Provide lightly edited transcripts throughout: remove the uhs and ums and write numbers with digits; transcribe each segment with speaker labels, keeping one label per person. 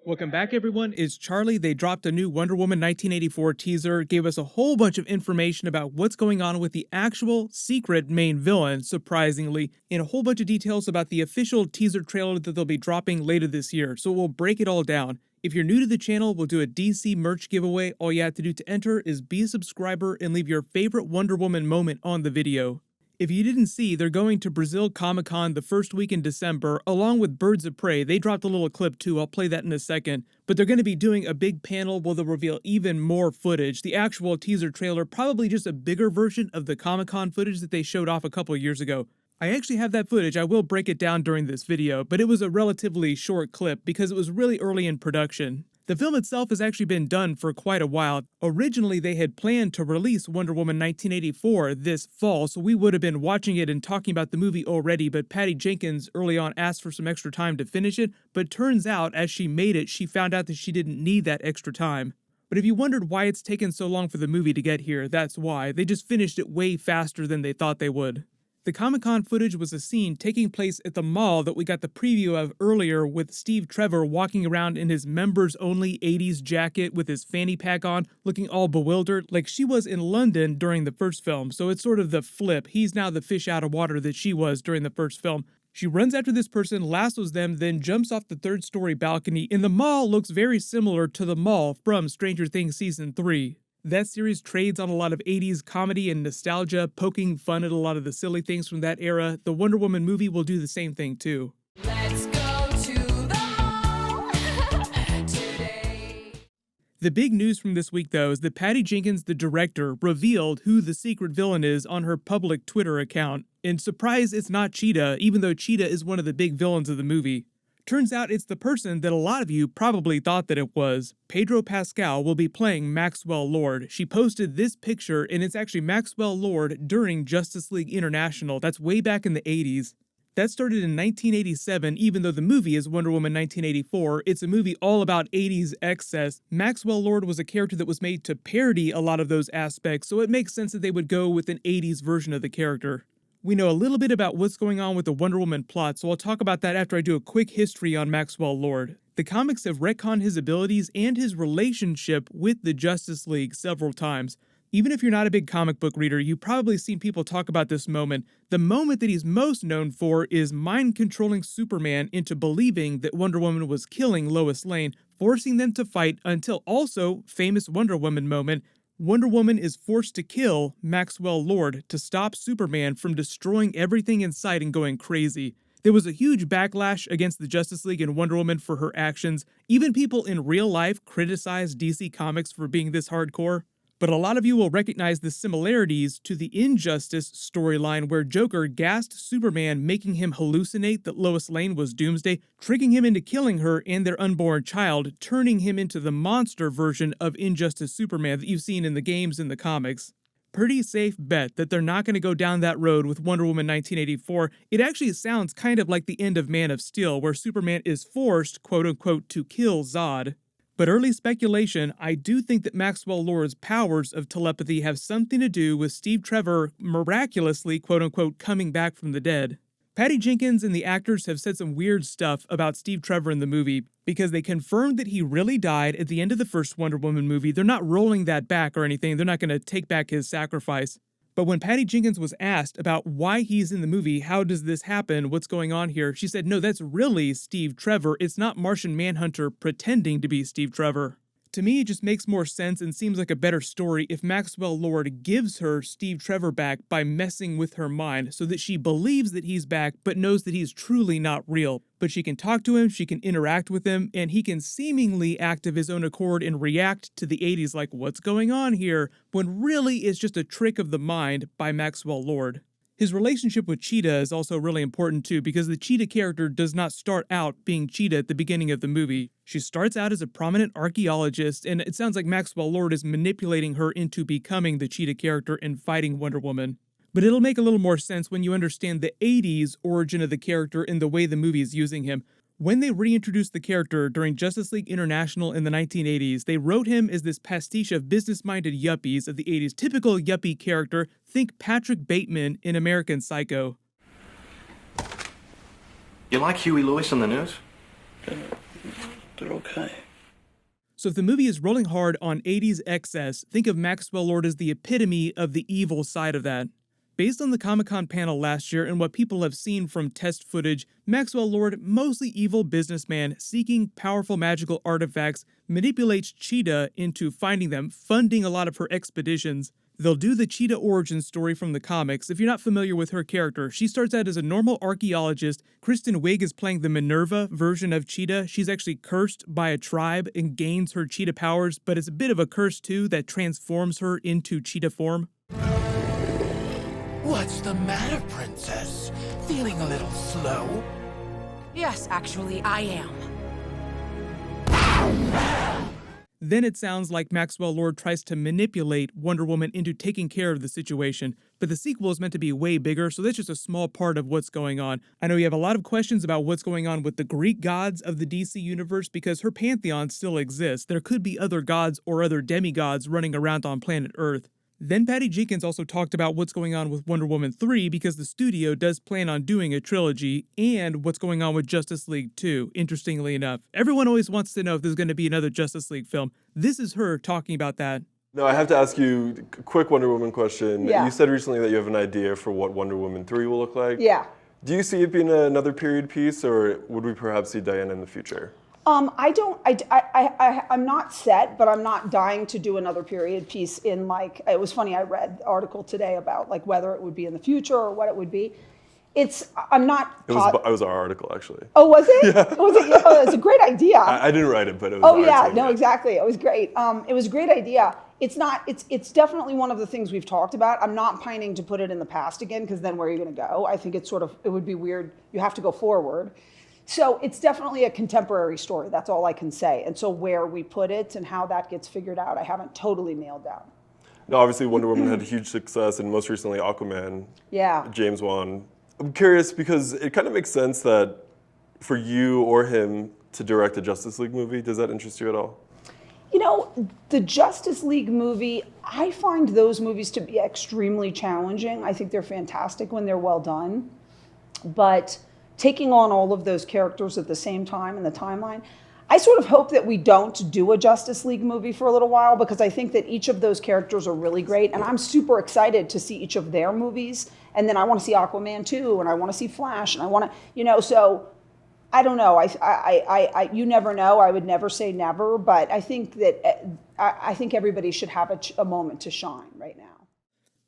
Speaker 1: Welcome back, everyone. It's Charlie. They dropped a new Wonder Woman 1984 teaser, gave us a whole bunch of information about what's going on with the actual secret main villain, surprisingly, and a whole bunch of details about the official teaser trailer that they'll be dropping later this year, so we'll break it all down. If you're new to the channel, we'll do a DC merch giveaway. All you have to do to enter is be a subscriber and leave your favorite Wonder Woman moment on the video. If you didn't see, they're going to Brazil Comic-Con the first week in December, along with Birds of Prey. They dropped a little clip too, I'll play that in a second. But they're going to be doing a big panel where they'll reveal even more footage. The actual teaser trailer, probably just a bigger version of the Comic-Con footage that they showed off a couple years ago. I actually have that footage. I will break it down during this video, but it was a relatively short clip because it was really early in production. The film itself has actually been done for quite a while. Originally, they had planned to release Wonder Woman 1984 this fall, so we would have been watching it and talking about the movie already, but Patty Jenkins early on asked for some extra time to finish it, but turns out, as she made it, she found out that she didn't need that extra time. But if you wondered why it's taken so long for the movie to get here, that's why. They just finished it way faster than they thought they would. The Comic-Con footage was a scene taking place at the mall that we got the preview of earlier with Steve Trevor walking around in his members-only 80s jacket with his fanny pack on, looking all bewildered, like she was in London during the first film, so it's sort of the flip. He's now the fish out of water that she was during the first film. She runs after this person, lassos them, then jumps off the third-story balcony, and the mall looks very similar to the mall from Stranger Things Season 3. That series trades on a lot of 80s comedy and nostalgia, poking fun at a lot of the silly things from that era. The Wonder Woman movie will do the same thing too.
Speaker 2: Let's go to the mall today.
Speaker 1: The big news from this week, though, is that Patty Jenkins, the director, revealed who the secret villain is on her public Twitter account. And surprise, it's not Cheetah, even though Cheetah is one of the big villains of the movie. Turns out it's the person that a lot of you probably thought that it was. Pedro Pascal will be playing Maxwell Lord. She posted this picture, and it's actually Maxwell Lord during Justice League International. That's way back in the 80s. That started in 1987, even though the movie is Wonder Woman 1984. It's a movie all about 80s excess. Maxwell Lord was a character that was made to parody a lot of those aspects, so it makes sense that they would go with an 80s version of the character. We know a little bit about what's going on with the Wonder Woman plot, so I'll talk about that after I do a quick history on Maxwell Lord. The comics have retconned his abilities and his relationship with the Justice League several times. Even if you're not a big comic book reader, you've probably seen people talk about this moment. The moment that he's most known for is mind-controlling Superman into believing that Wonder Woman was killing Lois Lane, forcing them to fight until also, famous Wonder Woman moment, Wonder Woman is forced to kill Maxwell Lord to stop Superman from destroying everything in sight and going crazy. There was a huge backlash against the Justice League and Wonder Woman for her actions. Even people in real life criticized DC Comics for being this hardcore. But a lot of you will recognize the similarities to the Injustice storyline where Joker gassed Superman, making him hallucinate that Lois Lane was Doomsday, tricking him into killing her and their unborn child, turning him into the monster version of Injustice Superman that you've seen in the games and the comics. Pretty safe bet that they're not going to go down that road with Wonder Woman 1984. It actually sounds kind of like the end of Man of Steel, where Superman is forced, quote-unquote, to kill Zod. But early speculation, I do think that Maxwell Lord's powers of telepathy have something to do with Steve Trevor miraculously, quote-unquote, coming back from the dead. Patty Jenkins and the actors have said some weird stuff about Steve Trevor in the movie, because they confirmed that he really died at the end of the first Wonder Woman movie. They're not rolling that back or anything. They're not going to take back his sacrifice. But when Patty Jenkins was asked about why he's in the movie, how does this happen, what's going on here, she said, no, that's really Steve Trevor. It's not Martian Manhunter pretending to be Steve Trevor. To me, it just makes more sense and seems like a better story if Maxwell Lord gives her Steve Trevor back by messing with her mind so that she believes that he's back but knows that he's truly not real. But she can talk to him, she can interact with him, and he can seemingly act of his own accord and react to the 80s like, what's going on here? When really it's just a trick of the mind by Maxwell Lord. His relationship with Cheetah is also really important too, because the Cheetah character does not start out being Cheetah at the beginning of the movie. She starts out as a prominent archaeologist, and it sounds like Maxwell Lord is manipulating her into becoming the Cheetah character and fighting Wonder Woman. But it'll make a little more sense when you understand the 80s origin of the character and the way the movie is using him. When they reintroduced the character during Justice League International in the 1980s, they wrote him as this pastiche of business-minded yuppies of the 80s. Typical yuppie character, think Patrick Bateman in American Psycho.
Speaker 3: You like Huey Lewis on the news? They're okay.
Speaker 1: So if the movie is rolling hard on 80s excess, think of Maxwell Lord as the epitome of the evil side of that. Based on the Comic-Con panel last year and what people have seen from test footage, Maxwell Lord, mostly evil businessman seeking powerful magical artifacts, manipulates Cheetah into finding them, funding a lot of her expeditions. They'll do the Cheetah origin story from the comics. If you're not familiar with her character, she starts out as a normal archaeologist. Kristen Wiig is playing the Minerva version of Cheetah. She's actually cursed by a tribe and gains her Cheetah powers, but it's a bit of a curse too that transforms her into Cheetah form.
Speaker 4: What's the matter, Princess? Feeling a little slow?
Speaker 2: Yes, actually, I am.
Speaker 1: Then it sounds like Maxwell Lord tries to manipulate Wonder Woman into taking care of the situation, but the sequel is meant to be way bigger, so that's just a small part of what's going on. I know you have a lot of questions about what's going on with the Greek gods of the DC universe because her pantheon still exists. There could be other gods or other demigods running around on planet Earth. Then Patty Jenkins also talked about what's going on with Wonder Woman 3 because the studio does plan on doing a trilogy, and what's going on with Justice League 2, interestingly enough. Everyone always wants to know if there's going to be another Justice League film. This is her talking about that.
Speaker 5: No, I have to ask you a quick Wonder Woman question.
Speaker 6: Yeah.
Speaker 5: You said recently that you have an idea for what Wonder Woman 3 will look like.
Speaker 6: Yeah.
Speaker 5: Do you see it being another period piece, or would we perhaps see Diana in the future?
Speaker 6: I'm not set, but I'm not dying to do another period piece in like, it was funny, I read the article today about like whether it would be in the future or what it would be. I'm not.
Speaker 5: It was our article, actually.
Speaker 6: Oh, was it? Yeah. Was it? Oh, it's a great idea.
Speaker 5: I didn't write it, but it was
Speaker 6: Oh
Speaker 5: our
Speaker 6: yeah,
Speaker 5: take,
Speaker 6: no,
Speaker 5: right?
Speaker 6: exactly. It was great. It was a great idea. It's definitely one of the things we've talked about. I'm not pining to put it in the past again, because then where are you going to go? I think it would be weird. You have to go forward. So it's definitely a contemporary story. That's all I can say. And so where we put it and how that gets figured out, I haven't totally nailed down.
Speaker 5: No, obviously Wonder Woman had huge success, and most recently Aquaman.
Speaker 6: Yeah.
Speaker 5: James Wan. I'm curious because it kind of makes sense that for you or him to direct a Justice League movie. Does that interest you at all?
Speaker 6: You know, the Justice League movie, I find those movies to be extremely challenging. I think they're fantastic when they're well done. But taking on all of those characters at the same time in the timeline, I sort of hope that we don't do a Justice League movie for a little while, because I think that each of those characters are really great, and I'm super excited to see each of their movies. And then I want to see Aquaman 2, and I want to see Flash, and I want to, so I don't know. You never know. I would never say never, but I think that I think everybody should have a moment to shine right now.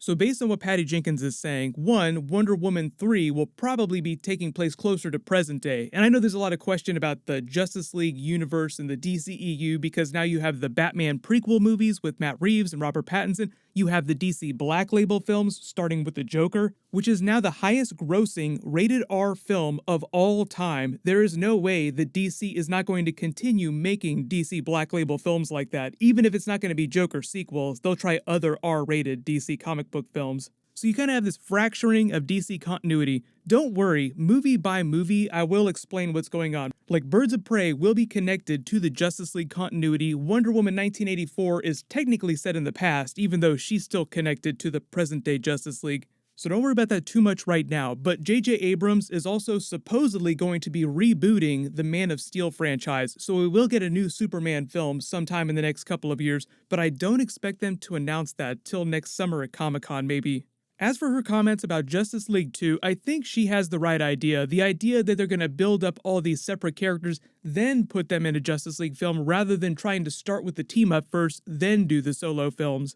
Speaker 1: So based on what Patty Jenkins is saying, one, Wonder Woman 3 will probably be taking place closer to present day. And I know there's a lot of question about the Justice League universe and the DCEU because now you have the Batman prequel movies with Matt Reeves and Robert Pattinson. You have the DC Black Label films, starting with the Joker, which is now the highest grossing rated R film of all time. There is no way that DC is not going to continue making DC Black Label films like that. Even if it's not going to be Joker sequels, they'll try other R-rated DC comic book films. So you kind of have this fracturing of DC continuity. Don't worry, movie by movie, I will explain what's going on. Like Birds of Prey will be connected to the Justice League continuity. Wonder Woman 1984 is technically set in the past, even though she's still connected to the present-day Justice League. So don't worry about that too much right now, but J.J. Abrams is also supposedly going to be rebooting the Man of Steel franchise, so we will get a new Superman film sometime in the next couple of years, but I don't expect them to announce that till next summer at Comic-Con maybe. As for her comments about Justice League 2, I think she has the right idea. The idea that they're going to build up all these separate characters, then put them in a Justice League film, rather than trying to start with the team up first, then do the solo films.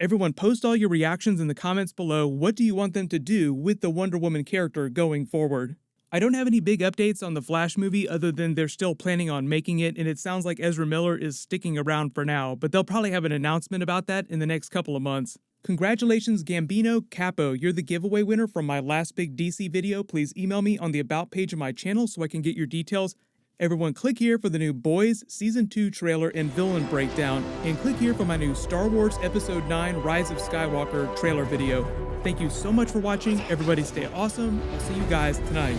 Speaker 1: Everyone post all your reactions in the comments below. What do you want them to do with the Wonder Woman character going forward? I don't have any big updates on the Flash movie other than they're still planning on making it, and it sounds like Ezra Miller is sticking around for now, but they'll probably have an announcement about that in the next couple of months. Congratulations, Gambino Capo. You're the giveaway winner from my last big DC video. Please email me on the About page of my channel so I can get your details. Everyone click here for the new Boys Season 2 trailer and villain breakdown, and click here for my new Star Wars Episode 9 Rise of Skywalker trailer video. Thank you so much for watching. Everybody stay awesome. I'll see you guys tonight.